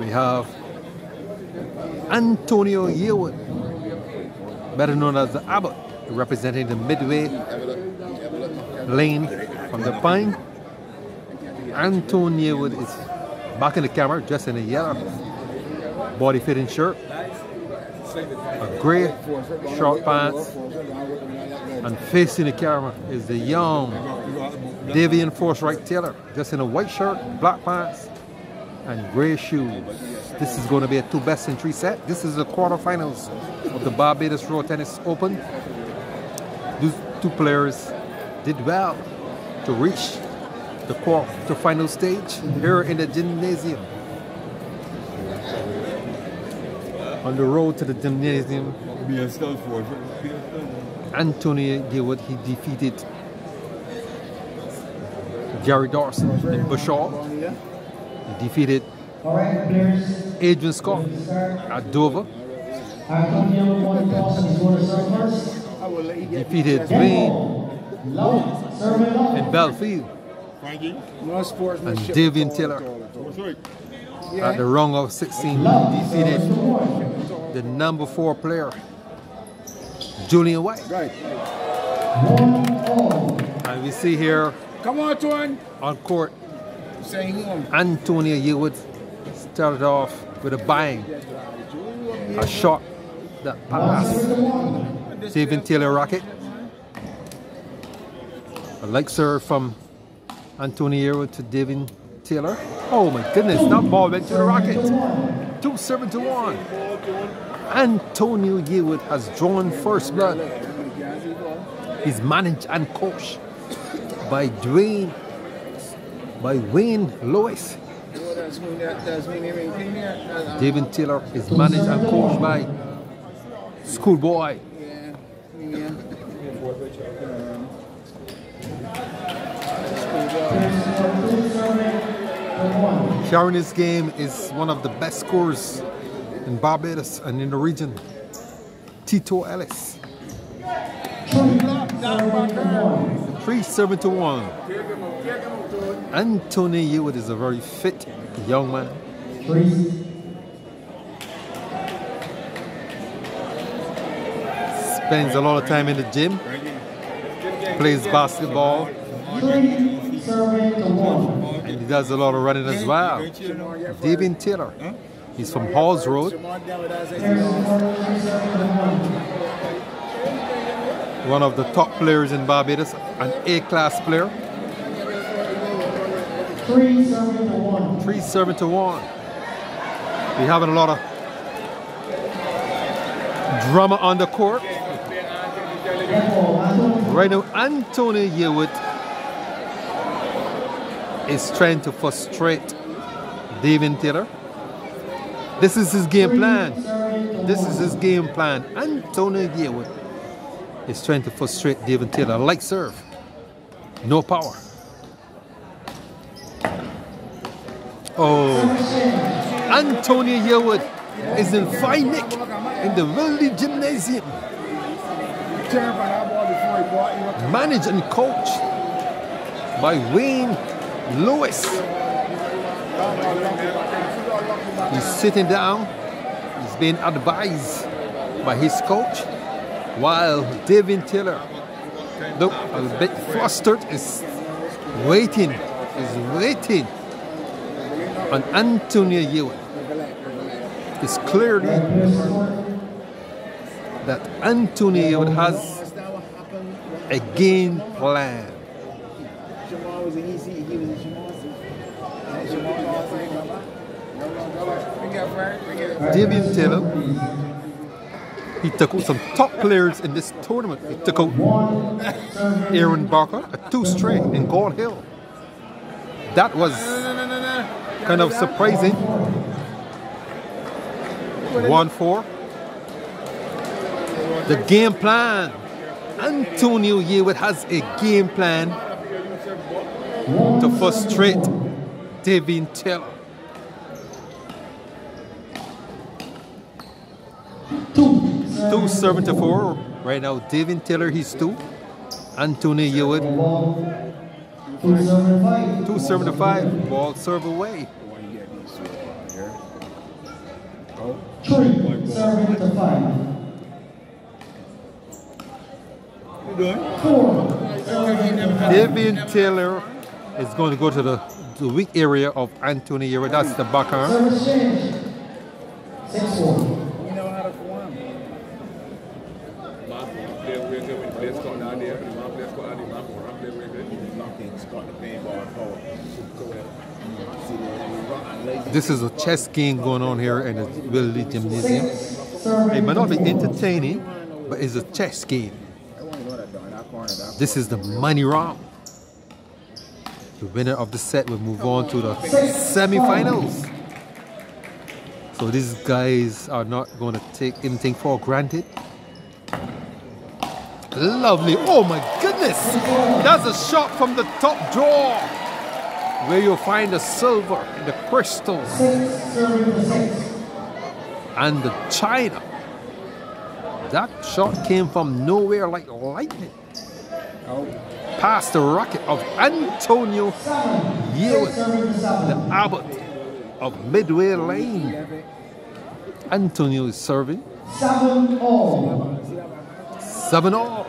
we have Antonio Yearwood, better known as the Abbot, representing the midway lane from the Pine. Antonio Yearwood is back in the camera, dressed in a yellow body fitting shirt, a grey short pants, and facing the camera is the young Davien Taylor, dressed in a white shirt, black pants, and grey shoes. This is going to be a 2 best in 3 set. This is the quarterfinals of the Barbados Road Tennis Open. These 2 players did well to reach the quarterfinal stage here in the gymnasium. On the road to the gymnasium, Antonio Yearwood, he defeated Gary Dawson in Bashaw. He defeated Adrian Scott at Dover. He defeated Dwayne in Belfield. And Davien Taylor at the round of 16 defeated the number 4 player, Julian White. And we see here on court, Antonio Yearwood started off with a bang, a shot that passed Davien Taylor racket. A leg serve from Antonio Yearwood to Davien Taylor. Oh my goodness, that ball went to the racket. 2-7-1. Antonio Yearwood has drawn first blood. He's managed and coached by Wayne Lewis. Davien Taylor is managed and coached by Schoolboy. Carrying this game is one of the best scorers in Barbados and in the region, Tito Ellis. 3-7-1. Antonio Yearwood is a very fit young man. Spends a lot of time in the gym, plays basketball, and he does a lot of running as well. Davien Taylor, he's from Halls Road. One of the top players in Barbados, an A-class player. 3-7-1. We're having a lot of drama on the court. Right now, Antonio Yearwood is trying to frustrate Davien Taylor. This is his game plan. Antonio Yearwood is trying to frustrate Davien Taylor. Light serve, no power. Oh, Antonio Yearwood is in fine nick in the Wildy Gymnasium. Managed and coached by Wayne Lewis. He's sitting down. He's being advised by his coach, while Davien Taylor, look, a bit flustered, is waiting on Antonio Yearwood. It's clearly that Antonio Yearwood has a game plan. Davien Taylor, he took out some top players in this tournament. He took out Aaron Barker, a 2 straight in Gold Hill. That was kind of surprising. 1-4. The game plan. Antonio Yearwood has a game plan to frustrate Davien Taylor. 2-7-4. Right now, Davien Taylor, he's 2. Antonio Yearwood, 2-7-5. Ball serve away. 3, serving to 5. You doing? 4, serving to 5. Davien Taylor is going to go to the weak area of Anthony Yearwood. That's the backhand. Service change. 6-4. You know how to form. This is a chess game going on here in the Yearwood Gymnasium. It might not be entertaining, but it's a chess game. This is the money round. The winner of the set will move on to the semi-finals. So these guys are not going to take anything for granted. Lovely. Oh my goodness. That's a shot from the top drawer, where you'll find the silver, the crystal, and the china. That shot came from nowhere like lightning. Past the racket of Antonio Yearwood, the abbot of Midway Lane. Antonio is serving. 7-all. 7-all.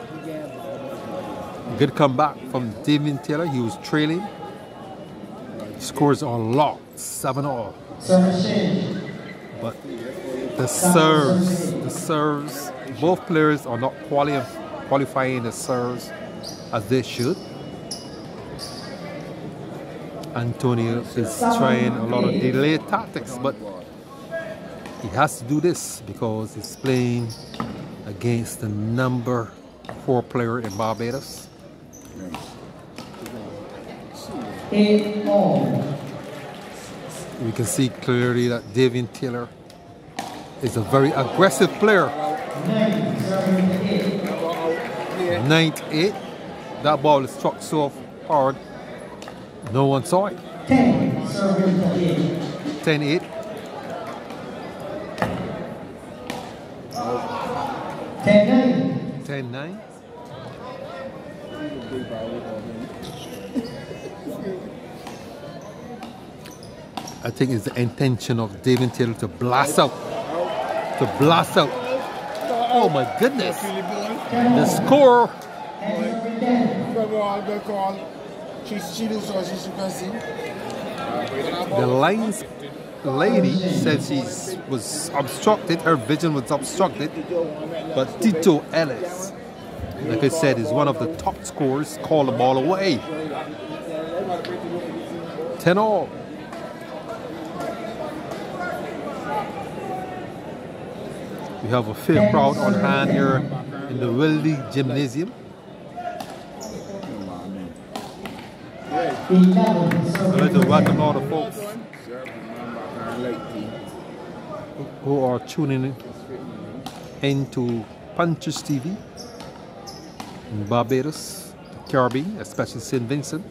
Good comeback from Davien Taylor. He was trailing. Scores are locked. 7-all. Service change. But the serves, both players are not qualifying the serves as they should. Antonio is trying a lot of delay tactics, but he has to do this because he's playing against the number 4 player in Barbados. 8-all. We can see clearly that Davien Taylor is a very aggressive player. 9, serving to 8. 9-8. That ball is struck so hard, no one saw it. 10, serving to 8. 10-8. 10-9. 10-9. I think it's the intention of Davien Taylor to blast out. Oh my goodness. The score. The lines lady said she was obstructed, her vision was obstructed, but Tito Ellis, like I said, is one of the top scorers, called the ball away. 10-all. We have a fair crowd on hand here in the Yearwood Gymnasium. 11, I'd like to welcome all the folks who are tuning into Punches TV in Barbados, the Caribbean, especially St. Vincent.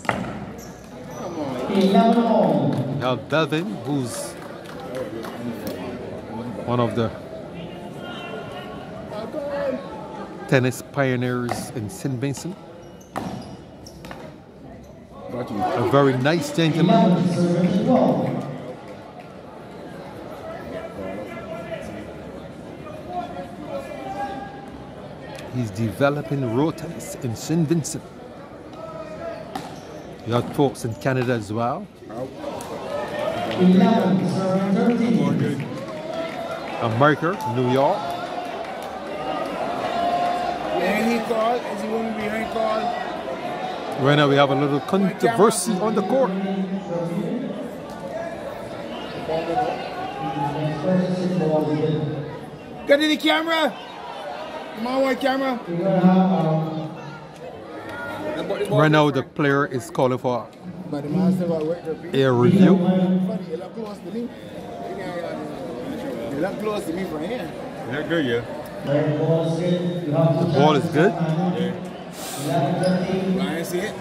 11-all. We have Davien, who's one of the tennis pioneers in St. Vincent. A very nice gentleman. 11, serving to 12. He's developing road tennis in St. Vincent. You have folks in Canada as well. 11, serving 13. America, New York. And he called. Is he going to be behind called? Right now we have a little controversy on the court. Get in the camera. Come on, white camera. Right now the player is calling for But the master got work for a review. You look close to me. You look close to me from here. Yeah, good, yeah. The ball is good. Ryan, see it?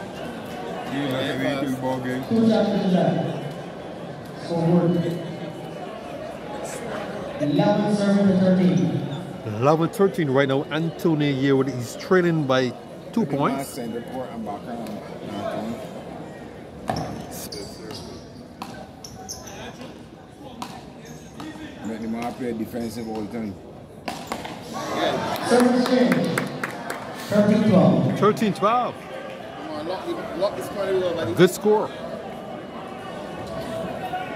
You like to read the ball game. 2 shots to the left. So good. 11, serving to 13. 11-13 right now. Anthony Yearwood is trailing by 2 points. The man play defensive all the time. Service change. 13-12. 13-12. Come on, lock this corner with buddy. Good score.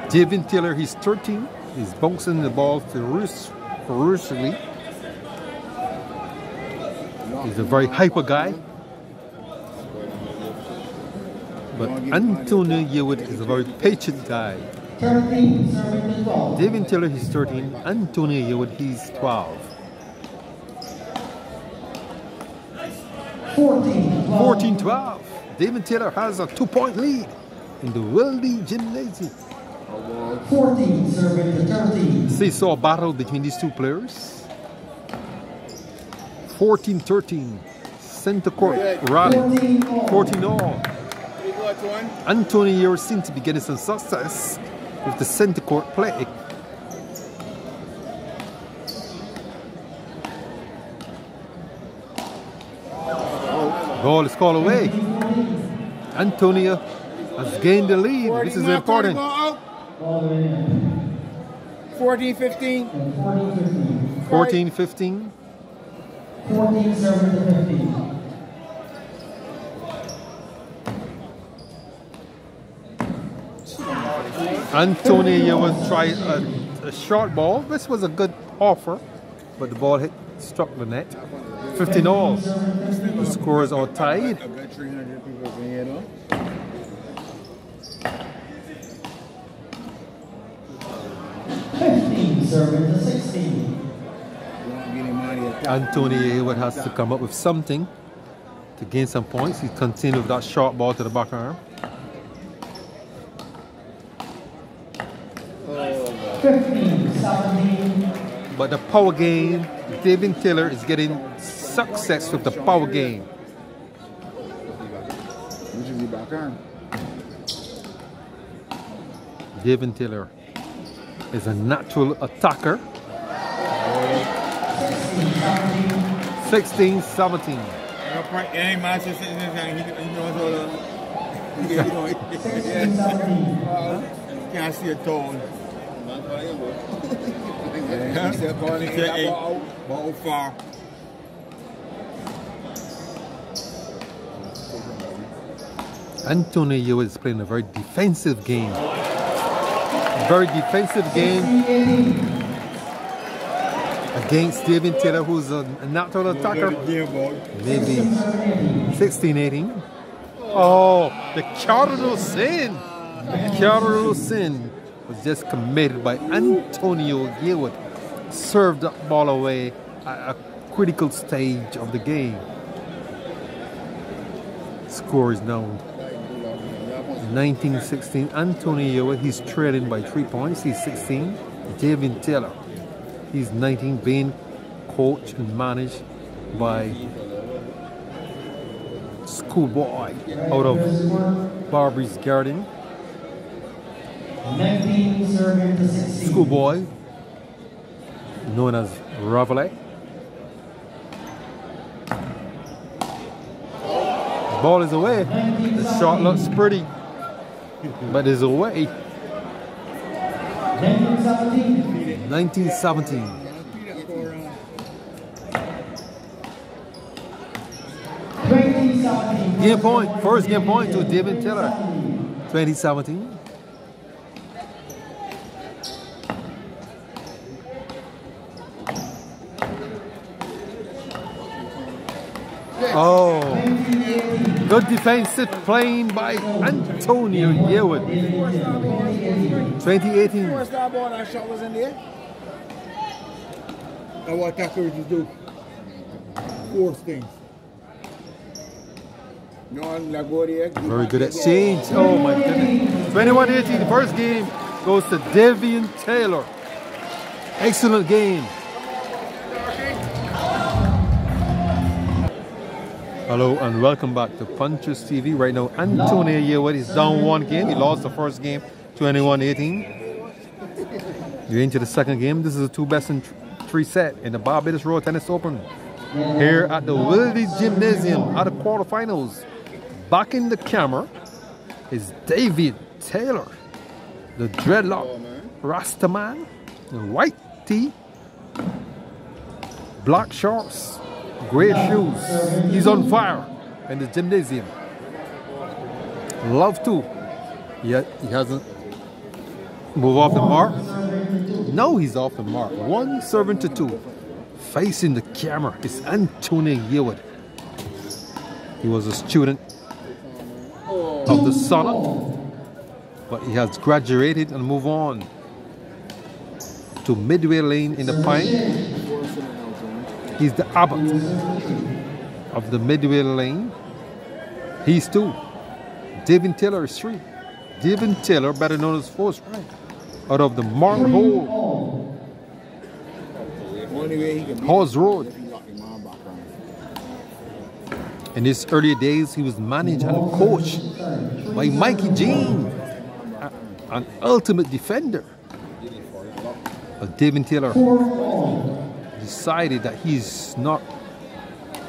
Davien Taylor, he's 13. He's bouncing the ball ferociously. He's a very hyper guy. But Antonio Yearwood is a very patient guy. 13, serving to 12. Davien Taylor, he's 13. Antonio Yearwood, he's 12. 14-12. Davien Taylor has a 2-point lead in the Yearwood Gymnasium. 14, serving to 13. Seesaw battle between these two players. 14-13. Center court rally. 14 all. Antonio Yearwood seems to be getting some success with the center court play. Ball is called away. Antonio has gained the lead. This is important. 14-15. 14-15. 14, serving to 15. Antonio Yearwood tried a short ball. This was a good offer, but the ball struck the net. 15 all. The scores are tied. I've got 300 people in here though. Serving to 16. Antonio Yearwood has to come up with something to gain some points. He continued with that short ball to the back arm. 15, 17. But the power game, Davien Taylor is getting success with the power game. Which is the back arm? Davien Taylor is a natural attacker. 16-17. Any master citizen, he knows all the. Can't see a tone. Ball far. Antonio Yearwood is playing a very defensive game. Very defensive game against Davien Taylor, who's a natural attacker. Maybe 16-18. Oh, the cardinal sin. The cardinal sin was just committed by Antonio Yearwood. Served that ball away at a critical stage of the game. Score is now 19-16. Antonio Yearwood, he's trailing by 3 points. He's 16. Davien Taylor, he's 19, being coached and managed by Schoolboy out of Barbie's Garden. 19, serving to 16. Schoolboy, known as Ravelet. Ball is away. The shot looks pretty, but is away. 19-17. 19-17. 20-17. Game point. First game point to Davien Taylor. 20-17. Oh, good defensive playing by Antonio Yearwood. 2018. First that ball, that shot was in there. And what attackers do? Force things. Very good exchange. Oh my goodness. 21-18. The first game goes to Davien Taylor. Excellent game. Hello and welcome back to Punchers TV. Right now, Antonio Yearwood is down one game. He lost the first game, 21-18. You're into the second game. This is a 2 best in 3 set in the Barbados Road Tennis Open. Here at the Yearwood Gymnasium at the quarterfinals. Back in the camera is Davien Taylor, the dreadlock Rastaman, the white tee, black shorts, gray shoes. He's on fire in the gymnasium. Love to. Yet he hasn't moved off the mark. Now he's off the mark. 1-7-2. Facing the camera is Anthony Yearwood. He was a student of the Sonnet, but he has graduated and moved on to Midway Lane in the Pine. He's the abbot of the Midway Lane. He's 2. Davien Taylor is 3. Davien Taylor, better known as Force Rank, out of the Mark Hole, Hawes Road. In his early days, he was managed and coached by Mikey Jean, an ultimate defender. But Davien Taylor decided that he's not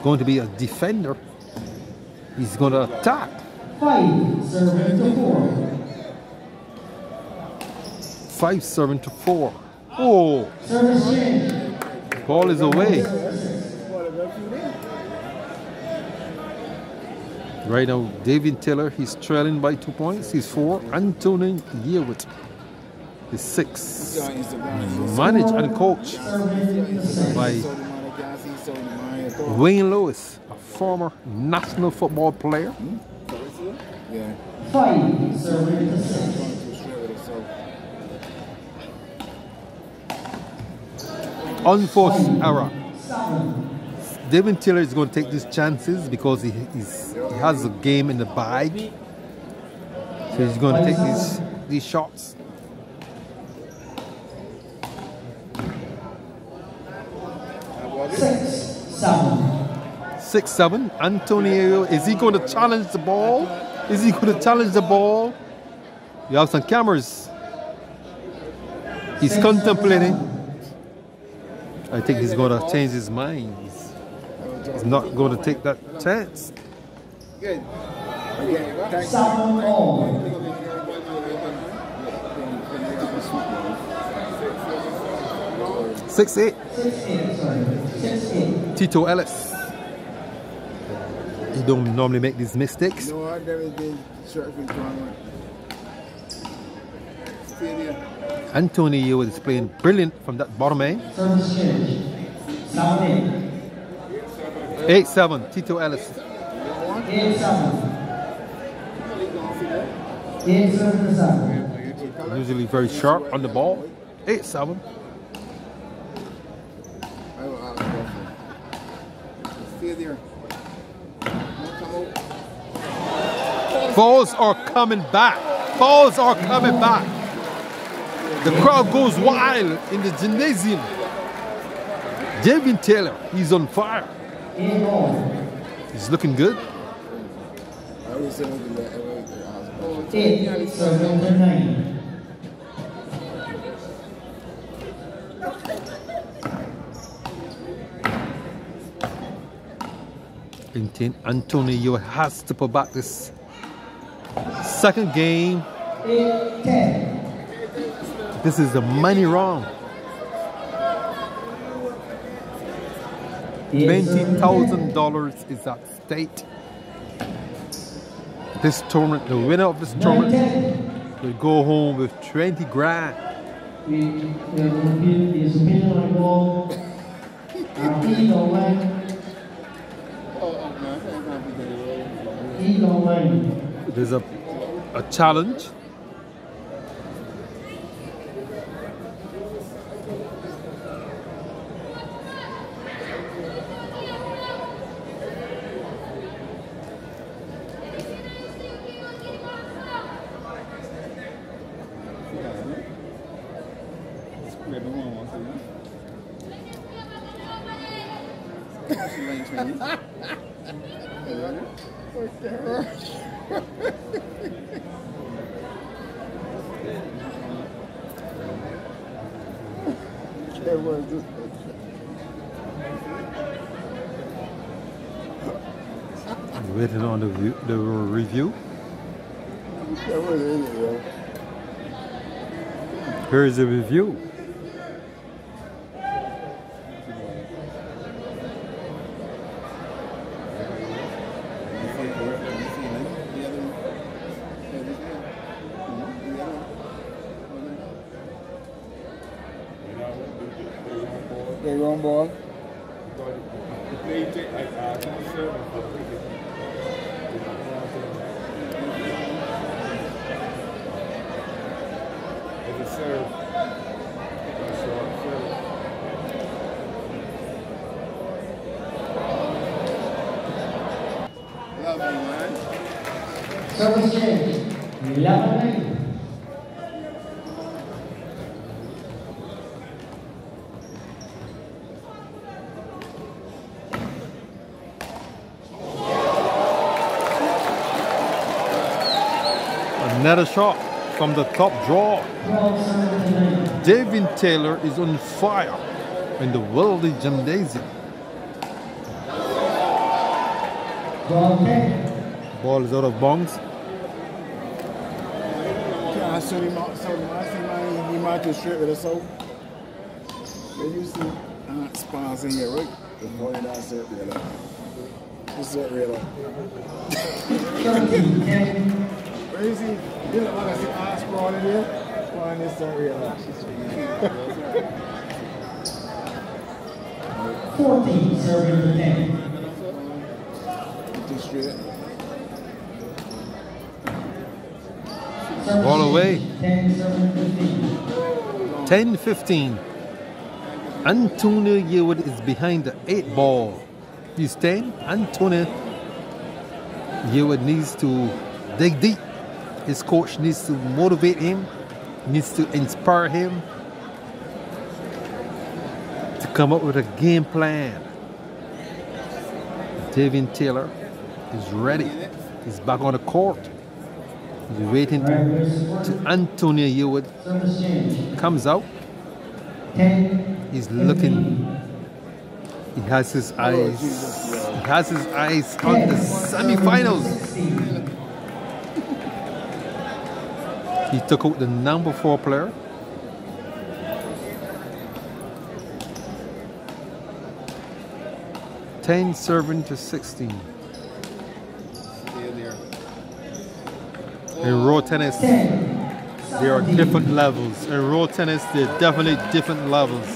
going to be a defender. He's going to attack. 5-7-4. Oh, ball is away. Right now, Davien Taylor, he's trailing by 2 points. He's 4. Anthony Yearwood is 6. Managed and coached by Wayne Lewis, a former national football player. 5-6. Unforced error. Davien Taylor is going to take these chances because he has a game in the bag. So he's going to take these shots. 6-7. Antonio, is he going to challenge the ball? Is he going to challenge the ball? You have some cameras. He's contemplating. I think he's going to change his mind. He's not going to take that chance. Good. 6-8. Tito Ellis. He don't normally make these mistakes. No, I've never been surfing tournament. Anthony Yearwood is playing brilliant from that bottom end. 8-7. Tito Ellis. 8-7. Usually very sharp on the ball. 8-7. Balls are coming back. Balls are coming back. The crowd goes wild in the gymnasium. Davien Taylor, he's on fire. He's looking good. 8-7-9. Antonio has to put back this second game. 8-10. This is the money round. $20,000 is at stake. This tournament, the winner of this tournament will go home with 20 grand. There's a challenge. Waiting on the review. Here is the review. Okay, wrong ball. Service change. 11-9. Another shot from the top draw. 12-9. Davien Taylor is on fire in the Worldly Gymnasium. 12-10. Ball is out of bounds. I saw him out, he might go straight with us out. When you see spars in here, right? The boy in that cert real. This cert real. 13-10. Where is he? You know what I see ass sprawl in here? Find this cert real. 14, serving the 10. Get this straight. Ball away. 10-15. 10-15. Antonio Yearwood is behind the 8 ball. He's 10. Antonio Yearwood needs to dig deep. His coach needs to motivate him, needs to inspire him to come up with a game plan. Davien Taylor is ready. He's back on the court. He's waiting to Antonio Yearwood Service change. comes out. 10. He's looking. He has his eyes. He has his eyes on the semi-finals. 16. He took out the number 4 player. Ten serving to 16. In road tennis, 10. there are different levels. In road tennis, there are definitely different levels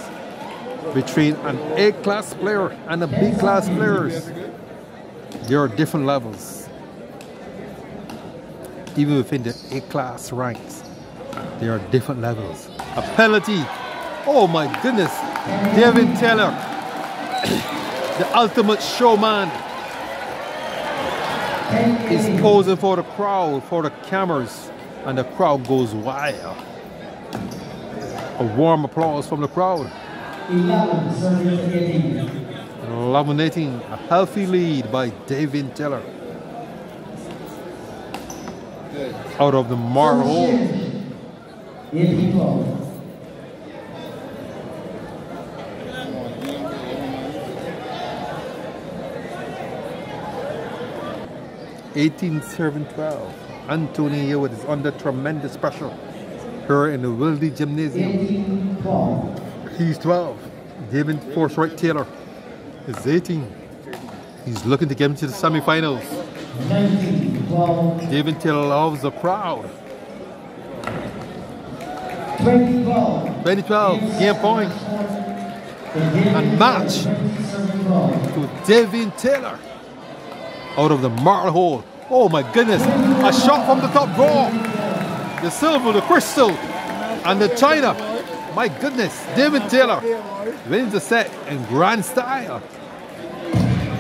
between an A-class player and a B-class players. There are different levels. Even within the A-class ranks, there are different levels. A penalty. Oh my goodness. Davien Taylor, the ultimate showman, is posing for the crowd, for the cameras, and the crowd goes wild. A warm applause from the crowd. 11, serving the 18. 11-18, a healthy lead by Davien Taylor. Out of the marble hole. 18-12. 18-12. Antonio Yearwood is under tremendous pressure here in the Worldly Gymnasium. 18-12. He's 12. Davien Forthright Taylor is 18. He's looking to get into the semi-finals. 19-12. Davien Taylor loves the crowd. 20-12. 2012, game point. And match to Davien Taylor out of the marble hole. Oh my goodness, a shot from the top draw. The silver, the crystal, and the china. My goodness, Davien Taylor wins the set in grand style.